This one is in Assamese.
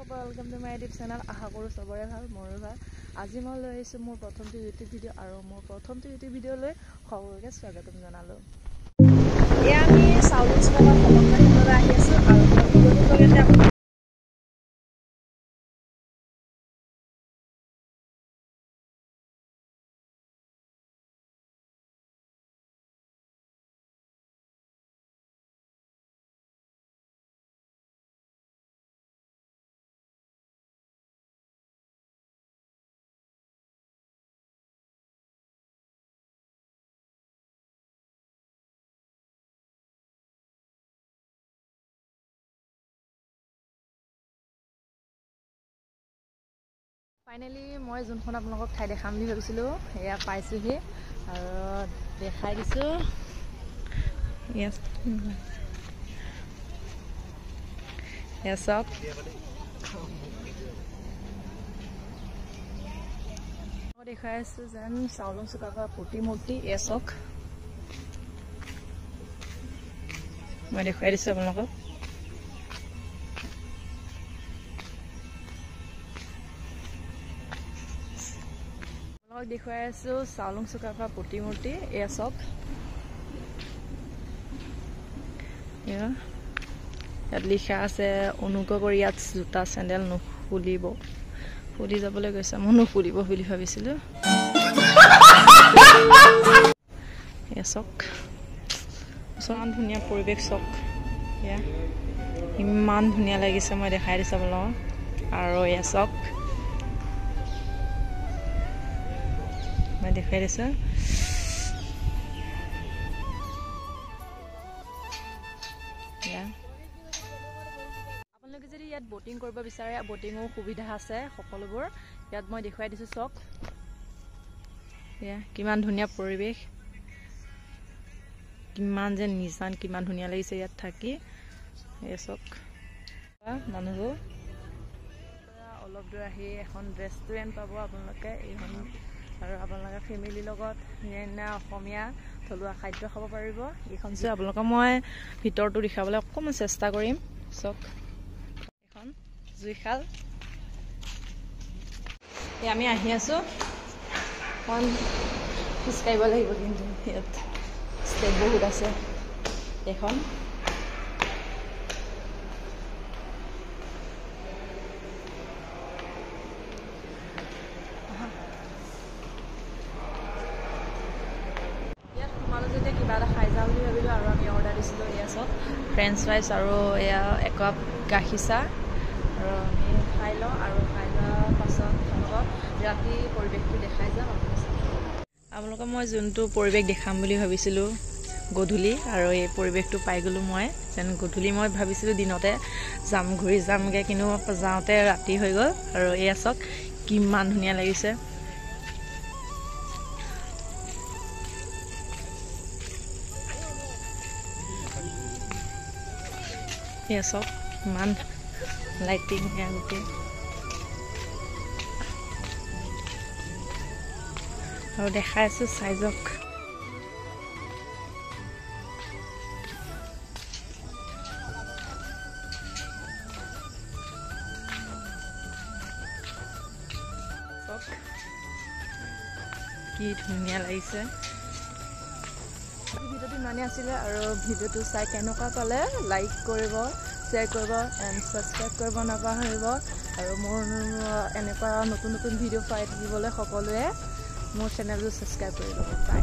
welcome to my YouTube channel आशा करूँ सबरे ভাল मोरो ভাল আজি মই লৈ আহিছোঁ মোৰ প্ৰথমটো ইউটিউব ভিডিঅ' আৰু মোৰ প্ৰথমটো ইউটিউব ভিডিঅ'লৈ সকলোকে স্বাগতম জনালোঁ এয়া আমি চাউলুং চুকাফা ভ্ৰমণ কেন্দ্ৰলৈ আহি আছোঁ আৰু ভিডিঅ'টোৰ লগতে আপুনি ফাইনেলি মই যোনখন আপোনালোকক ঠাই দেখাম বুলি ভাবিছিলোঁ এয়া পাইছোঁহি আৰু দেখাই দিছোঁ এয়া চাওক দেখাই আছোঁ যেন চাউলুং চুকাফা প্ৰতিমূৰ্তি এয়া চাওক মই দেখুৱাই দিছোঁ আপোনালোকক দেখুৱাই আছোঁ চাউলুং চুকাফা প্ৰতিমূৰ্তি এয়া চাওক ইয়াত লিখা আছে অনুগ্ৰহ কৰি ইয়াত জোতা চেণ্ডেল নুখুলিব খুলি যাবলৈ গৈছে মই নুখুলিব বুলি ভাবিছিলোঁ এয়া চাওক ইমান ধুনীয়া পৰিৱেশ চাওক এয়া ইমান ধুনীয়া লাগিছে মই দেখাই দিছোঁ আপোনালোকক আৰু এয়া চাওক দেখাই দিছোঁ আপোনালোকে যদি ইয়াত বটিং কৰিব বিচাৰে বটিঙৰো সুবিধা আছে সকলোবোৰ ইয়াত মই দেখুৱাই দিছোঁ চাওক এয়া কিমান ধুনীয়া পৰিৱেশ কিমান যে নিজান কিমান ধুনীয়া লাগিছে ইয়াত থাকি এয়া চাওক মানুহবোৰ অলপ দূৰ আহি এখন ৰেষ্টুৰেণ্ট পাব আপোনালোকে এইখন আৰু আপোনালোকে ফেমিলিৰ লগত ধুনীয়া অসমীয়া থলুৱা খাদ্য খাব পাৰিব এইখন যে আপোনালোকক মই ভিতৰটো দেখাবলৈ অকণমান চেষ্টা কৰিম চাওক এখন জুইশাল এই আমি আহি আছোঁ অকণ খোজকাঢ়িব লাগিব কিন্তু ইয়াত ষ্টেপ বহুত আছে এখন কিবা এটা খাই যাওঁ বুলি ভাবিলোঁ আৰু আমি অৰ্ডাৰ দিছিলোঁ এয়া চাওক ফ্ৰেঞ্চ ফ্ৰাইজ আৰু এয়া একাপ গাখীৰ চাহ আৰু আমি খাই লওঁ আৰু খাই লোৱাৰ পাছত আপোনালোকক ৰাতি পৰিৱেশটো দেখাই যাম আপোনালোকক মই যোনটো পৰিৱেশ দেখাম বুলি ভাবিছিলোঁ গধূলি আৰু এই পৰিৱেশটো পাই গ'লোঁ মই যেন গধূলি মই ভাবিছিলোঁ দিনতে যাম ঘূৰি যামগৈ কিন্তু যাওঁতে ৰাতি হৈ গ'ল আৰু এয়া চাওক কিমান ধুনীয়া লাগিছে এয়া চাওক ইমান লাইটিং এয়া গোটেই আৰু দেখাই আছোঁ চাই যাওক কি ধুনীয়া লাগিছে ভিডিঅ'টো ইমানেই আছিলে আৰু ভিডিঅ'টো চাই কেনেকুৱা পালে লাইক কৰিব শ্বেয়াৰ কৰিব এণ্ড ছাবস্ক্ৰাইব কৰিব নাপাহৰিব আৰু মোৰ এনেকুৱা নতুন নতুন ভিডিঅ' পাই থাকিবলৈ সকলোৱে মোৰ চেনেলটো ছাবস্ক্ৰাইব কৰি ল'ব বাই